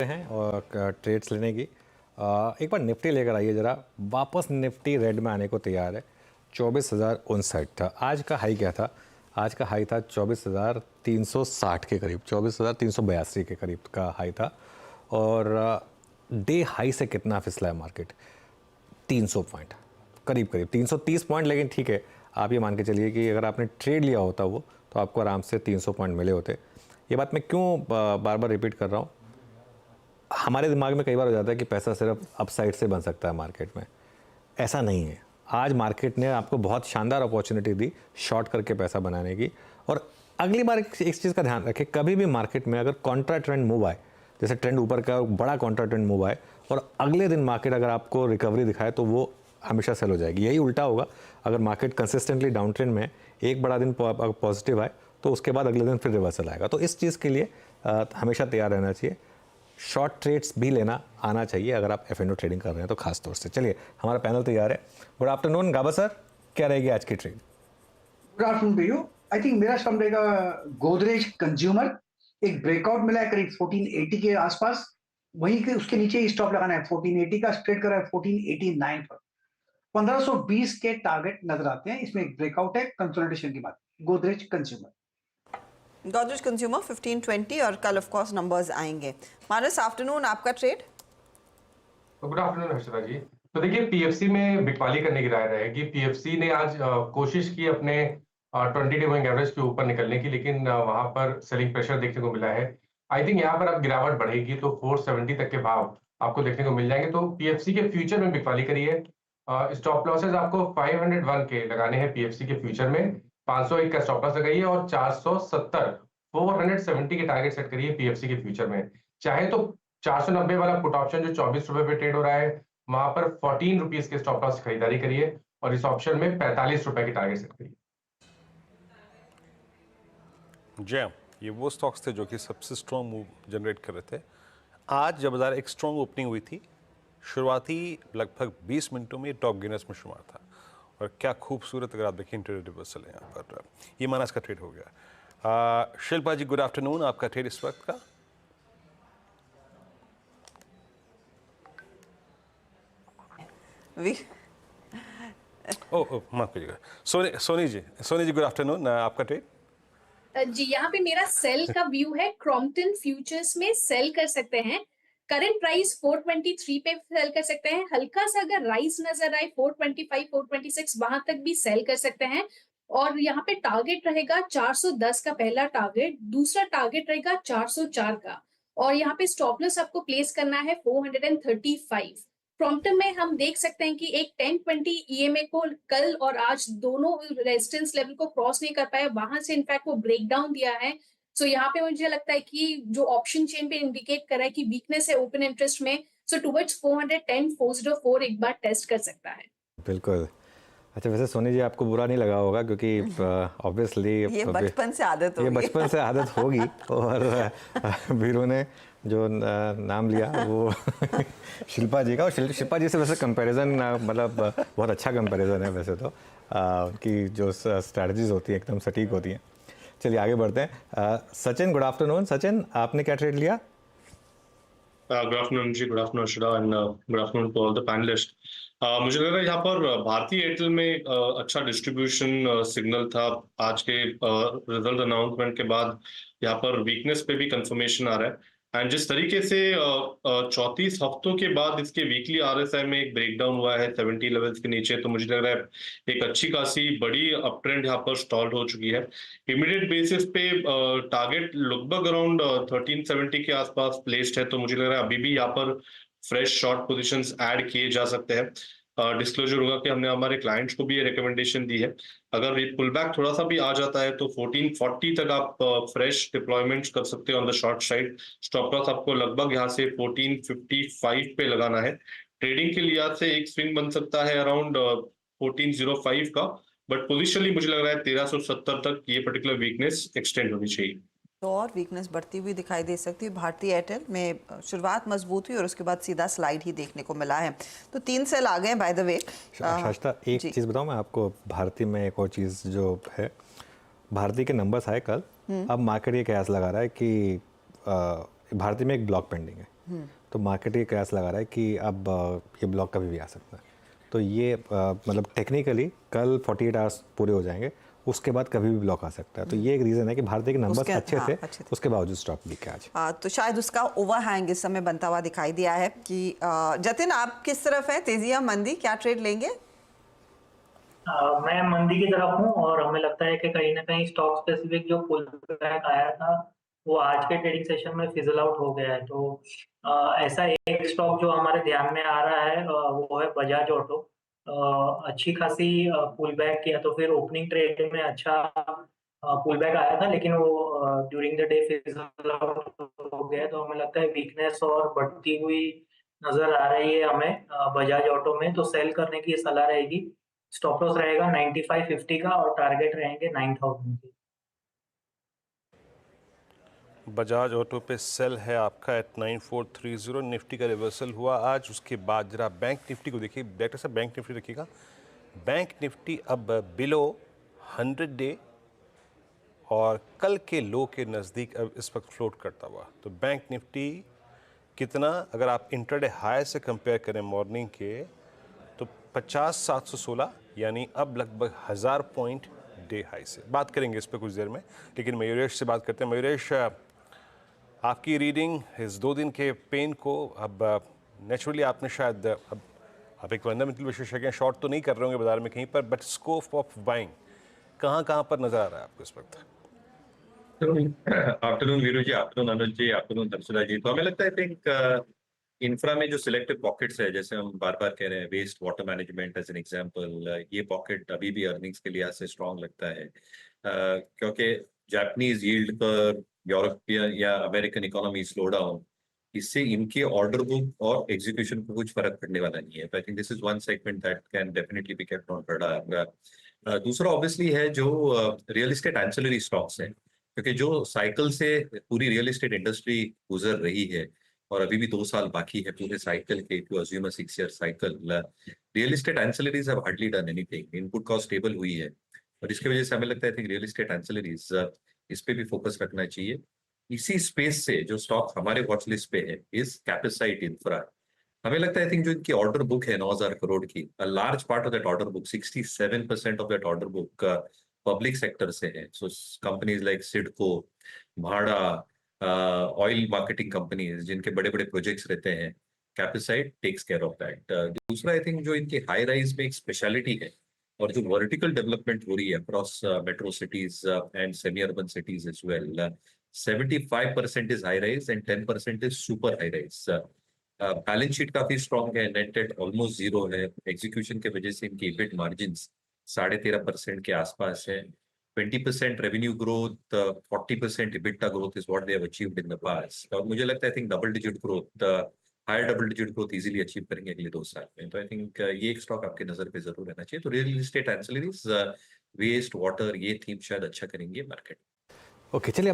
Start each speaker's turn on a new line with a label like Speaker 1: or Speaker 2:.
Speaker 1: हैं और ट्रेड्स लेने की। एक बार निफ्टी लेकर आइए ज़रा। वापस निफ्टी रेड में आने को तैयार है। 24,059 था। आज का हाई क्या था? आज का हाई था 24,360 के करीब, 24,382 के करीब का हाई था। और डे हाई से कितना फिसला है मार्केट? 300 पॉइंट, करीब करीब 330 पॉइंट। लेकिन ठीक है, आप ये मान के चलिए कि अगर आपने ट्रेड लिया होता वो, तो आपको आराम से 300 पॉइंट मिले होते। ये बात मैं क्यों बार बार रिपीट कर रहा हूँ? हमारे दिमाग में कई बार हो जाता है कि पैसा सिर्फ अपसाइड से बन सकता है मार्केट में। ऐसा नहीं है। आज मार्केट ने आपको बहुत शानदार अपॉर्चुनिटी दी शॉर्ट करके पैसा बनाने की। और अगली बार एक चीज़ का ध्यान रखें, कभी भी मार्केट में अगर कॉन्ट्रा ट्रेंड मूव आए, जैसे ट्रेंड ऊपर का बड़ा कॉन्ट्रा ट्रेंड मूव आए और अगले दिन मार्केट अगर आपको रिकवरी दिखाए, तो वो हमेशा सेल हो जाएगी। यही उल्टा होगा, अगर मार्केट कंसिस्टेंटली डाउन ट्रेंड में एक बड़ा दिन पॉजिटिव आए, तो उसके बाद अगले दिन फिर रिवर्सल आएगा। तो इस चीज़ के लिए हमेशा तैयार रहना चाहिए। शॉर्ट ट्रेड्स भी लेना आना चाहिए अगर आप F&O ट्रेडिंग कर रहे हैं तो खास तौर से। चलिए, हमारा पैनल तैयार है। गुड आफ्टरनून गाबा सर, क्या रहेगी आज की trade?
Speaker 2: Good afternoon to you. I think मेरा स्टॉप रहेगा गोदरेज कंज्यूमर। एक ब्रेकआउट मिला है करीब 1480 के आसपास, वहीं के उसके नीचे ही स्टॉप लगाना है। 1480 का ट्रेड कर रहा है 1489 पर। 1520 के टारगेट नजर आते हैं। इसमें एक ब्रेकआउट है कंसोलिडेशन की बात। गोदरेज कंज्यूमर
Speaker 3: 1520 और कल ऑफ कोर्स नंबर्स आएंगे। मानस, आफ्टरनून आपका ट्रेड।
Speaker 4: गुड आफ्टरनून हर्षिता जी। तो देखिए, पीएफसी में बिकवाली करने की राय रहेगी। पीएफसी ने आज कोशिश की अपने 20 डे मूविंग एवरेज के ऊपर निकलने की, लेकिन वहां पर सेलिंग प्रेशर देखने को मिला है। आई थिंक यहाँ पर अब गिरावट बढ़ेगी तो 470 तक के भाव आपको देखने को मिल जाएंगे। तो पीएफसी के फ्यूचर में बिकवाली करिए। स्टॉप लॉसेज आपको 501 के लगाने हैं पीएफसी के फ्यूचर में। 501 का स्टॉप लॉस लगाइए और 470 470 के टारगेट सेट करिए पीएफसी के फ्यूचर में। चाहे तो 490 वाला पुट ऑप्शन जो 24 रुपए पे ट्रेड हो रहा है, वहां पर 14 रुपीज के स्टॉप लॉस खरीदारी करिए और इस ऑप्शन में 45 रुपए की टारगेट सेट करिए।
Speaker 5: जैम, ये वो स्टॉक्स थे जो कि सबसे स्ट्रॉन्ग मूव जनरेट कर रहे थे। आज जब बाजार एक स्ट्रॉन्ग ओपनिंग हुई थी, शुरुआती लगभग 20 मिनटों में टॉप गेनर्स में शुमार था। और क्या खूबसूरत, अगर आप देखें इंटरडे रिवर्सल है यहाँ पर। ये मानस का ट्रेड हो गया। शिल्पा जी, गुड आफ्टरनून, आपका ट्रेड इस वक्त का? माफ करिएगा, सोनी जी गुड आफ्टरनून, आपका ट्रेड?
Speaker 6: जी, यहाँ पे मेरा सेल का व्यू है। क्रॉम्पटन फ्यूचर्स में सेल कर सकते हैं। करंट प्राइस 423 पे सेल कर सकते हैं। हल्का सा अगर राइज नजर आए 425 426 वहां तक भी सेल कर सकते हैं। और यहाँ पे टारगेट रहेगा 410 का पहला टारगेट, दूसरा टारगेट रहेगा 404 का। और यहाँ पे स्टॉप लॉस आपको प्लेस करना है 435। प्रॉम्प्टन में हम देख सकते हैं कि एक 1020 ईएमए को कल और आज दोनों रेजिस्टेंस लेवल को क्रॉस नहीं कर पाया, वहां से इनफैक्ट वो ब्रेक डाउन दिया है। सो यहाँ पे मुझे लगता है कि जो ऑप्शन चेन पे इंडिकेट कर रहा है कि वीकनेस है ओपन इंटरेस्ट में, सो टुवर्ड्स 410 404 एक बार टेस्ट कर सकता है।
Speaker 1: बिल्कुल। अच्छा, वैसे सोनी जी आपको बुरा नहीं लगा होगा, क्योंकि ऑब्वियसली
Speaker 3: ये बचपन से आदत होगी।
Speaker 1: ये बचपन से आदत होगी। और वीरू ने जो नाम लिया वो शिल्पा जी का, और शिल्पा जी से वैसे कंपैरिजन मतलब बहुत अच्छा कंपैरिजन है वैसे तो। उनकी जो स्ट्रैटेजीज होती हैं एकदम सटीक होती हैं। चलिए आगे बढ़ते हैं। Sachin, good afternoon. सचिन, आपने क्या ट्रेड लिया?
Speaker 7: Good afternoon ji, good afternoon Arshada, and good afternoon to all the panelist. मुझे लग रहा है यहाँ पर भारतीय एयरटेल में अच्छा डिस्ट्रीब्यूशन सिग्नल था। आज के रिजल्ट अनाउंसमेंट के बाद यहाँ पर वीकनेस पे भी कंफर्मेशन आ रहा है। एंड जिस तरीके से 34 हफ्तों के बाद इसके वीकली आरएसआई में एक ब्रेकडाउन हुआ है 70 लेवल्स के नीचे, तो मुझे लग रहा है एक अच्छी खासी बड़ी अप ट्रेंड यहाँ पर स्टॉल्ड हो चुकी है। इमीडिएट बेसिस पे टारगेट लगभग अराउंड 1370 के आसपास प्लेस्ड है, तो मुझे लग रहा है अभी भी यहाँ पर फ्रेश शॉर्ट पोजीशंस ऐड किए जा सकते हैं। डिस्क्लोजर होगा कि हमने हमारे क्लाइंट्स को भी ये रिकमेंडेशन दी है, अगर ये पुल बैक थोड़ा सा भी आ जाता है तो 1440 तक आप फ्रेश डिप्लॉयमेंट्स कर सकते हो on the short side. Stop loss आपको लगभग यहाँ से 1455 पे लगाना है। ट्रेडिंग के लिहाज से एक स्विंग बन सकता है अराउंड 1405 का, बट पोजिशनली मुझे लग रहा है 1370 तक ये पर्टिकुलर वीकनेस एक्सटेंड होनी चाहिए।
Speaker 3: तो और वीकनेस बढ़ती हुई दिखाई दे सकती है। भारतीय एयरटेल में शुरुआत मजबूत हुई और उसके बाद सीधा स्लाइड ही देखने को मिला है। तो 3 सेल आ गए बाय द वे।
Speaker 1: शाश्ता, एक चीज़ बताऊं मैं आपको, भारतीय में एक और चीज़ जो है, भारतीय के नंबर्स आए कल। अब मार्केट ये कयास लगा रहा है कि भारतीय में एक ब्लॉक पेंडिंग है। तो मार्केट ये कयास लगा रहा है कि अब ये ब्लॉक कभी भी आ सकता है। तो ये मतलब टेक्निकली कल 48 आवर्स पूरे हो जाएंगे, उसके बाद कभी भी ब्लॉक आ सकता है। तो ये एक रीज़न है कि भारतीय के नंबर्स अच्छे थे, उसके बावजूद स्टॉक गिर के आज।
Speaker 3: तो शायद उसका ओवरहैंग इस समय बनता हुआ दिखाई दिया है कि जतिन आप किस तरफ है, तेजी या मंदी, क्या ट्रेड लेंगे?
Speaker 8: मैं मंदी की तरफ हूँ और हमें लगता है कि कहीं ना कहीं स्टॉक स्पेसिफिक जो पुल बैक आया था वो आज के ट्रेडिंग सेशन में फिजल आउट हो गया है। तो ऐसा एक स्टॉक जो हमारे ध्यान में आ रहा है वो है बजाज ऑटो। अच्छी खासी पुल बैक किया, तो फिर ओपनिंग ट्रेड में अच्छा पुल बैक आया था, लेकिन वो during the day fizzle out हो गया। तो हमें लगता है वीकनेस और बढ़ती हुई नजर आ रही है हमें बजाज ऑटो में, तो सेल करने की सलाह रहेगी। स्टॉप लॉस रहेगा 9550 का और टारगेट रहेंगे 9000 के।
Speaker 5: बजाज ऑटो पे सेल है आपका एट 9430। निफ्टी का रिवर्सल हुआ आज, उसके बाद जरा बैंक निफ्टी को देखिए। डॉक्टर साहब बैंक निफ्टी रखिएगा। बैंक निफ्टी अब बिलो 100 डे और कल के लो के नज़दीक अब इस वक्त फ्लोट करता हुआ। तो बैंक निफ्टी कितना, अगर आप इंट्राडे हाई से कंपेयर करें मॉर्निंग के, तो 50,716 यानी अब लगभग 1000 पॉइंट डे हाई से। बात करेंगे इस पर कुछ देर में, लेकिन मयूरेश से बात करते हैं। मयूरेश, आपकी रीडिंग इस 2 दिन के पेन को, अब नेचुरली आपने शायद, अब आप एक फंडामेंटल विशेषज्ञ, शॉर्ट तो नहीं कर रहे होंगे बाजार में कहीं पर, बट स्कोप ऑफ बाइंग कहाँ पर नजर आ रहा है आपको इस वक्त?
Speaker 9: आफ्टरनून वीरू जी, आफ्टरनून अनुज जी, आफ्टरनून दर्शना जी। तो हमें लगता है थिंक इंफ्रा में जो सिलेक्टिव पॉकेट्स है, जैसे हम बार बार कह रहे हैं, waste water management as an example, ये पॉकेट अभी भी अर्निंग्स के लिहाज से स्ट्रांग लगता है, क्योंकि जापानीज यील्ड पर यूरोपियन या अमेरिकन इकोनॉमी स्लो डाउन, इससे इनके ऑर्डर बुक और एग्जीक्यूशन को कुछ फर्क पड़ने वाला नहीं है। I think this is one segment that can definitely be kept on radar. दूसरा ऑब्वियसली है जो रियल एस्टेट एंसिलरी स्टॉक्स हैं, क्योंकि जो साइकिल से पूरी रियल एस्टेट इंडस्ट्री गुजर रही है और अभी भी 2 साल बाकी है पूरे साइकिल के, to assume a 6 year cycle, real estate ancillaries have hardly done anything. Input cost stable हुई है और इसकी वजह से हमें लगता है रियल एस्टेट एंसिलरीज, इस पे भी फोकस रखना चाहिए। इसी स्पेस से जो स्टॉक हमारे वॉच लिस्ट पे है इस कैपेसाइट इंफ्रा। हमें लगता है जो इनकी ऑर्डर बुक है 9000 करोड़ की, a large part of that order book, 67% of that order book public sector से है। सो कंपनीज लाइक सिडको, भाड़ा, ऑयल मार्केटिंग कंपनीज जिनके बड़े बड़े प्रोजेक्ट्स रहते हैं, कैपेसाइट टेक्स केयर ऑफ दैट। दूसरा आई थिंक जो इनके हाई राइज में एक स्पेशलिटी है और जो वर्टिकल डेवलपमेंट हो रही है across metro cities and semi urban cities as well, 75% is high rise and 10% is super high rise. Balance sheet काफी स्ट्रॉन्ग है, नेट डेट ऑलमोस्ट जीरो है। एग्जीक्यूशन की वजह से इनकी इबिट मार्जिन्स 13.5% के आसपास है। 20% revenue growth, 40% EBITDA growth is what they have achieved in the past. और मुझे लगता है I think double digit growth, higher double digit growth easily achieve करेंगे अगले 2 साल में। तो आई थिंक ये एक स्टॉक आपके नजर पे जरूर रहना चाहिए। तो real estate ancillaries, waste water, ये थीम शायद अच्छा करेंगे मार्केट।
Speaker 1: ओके, चलिए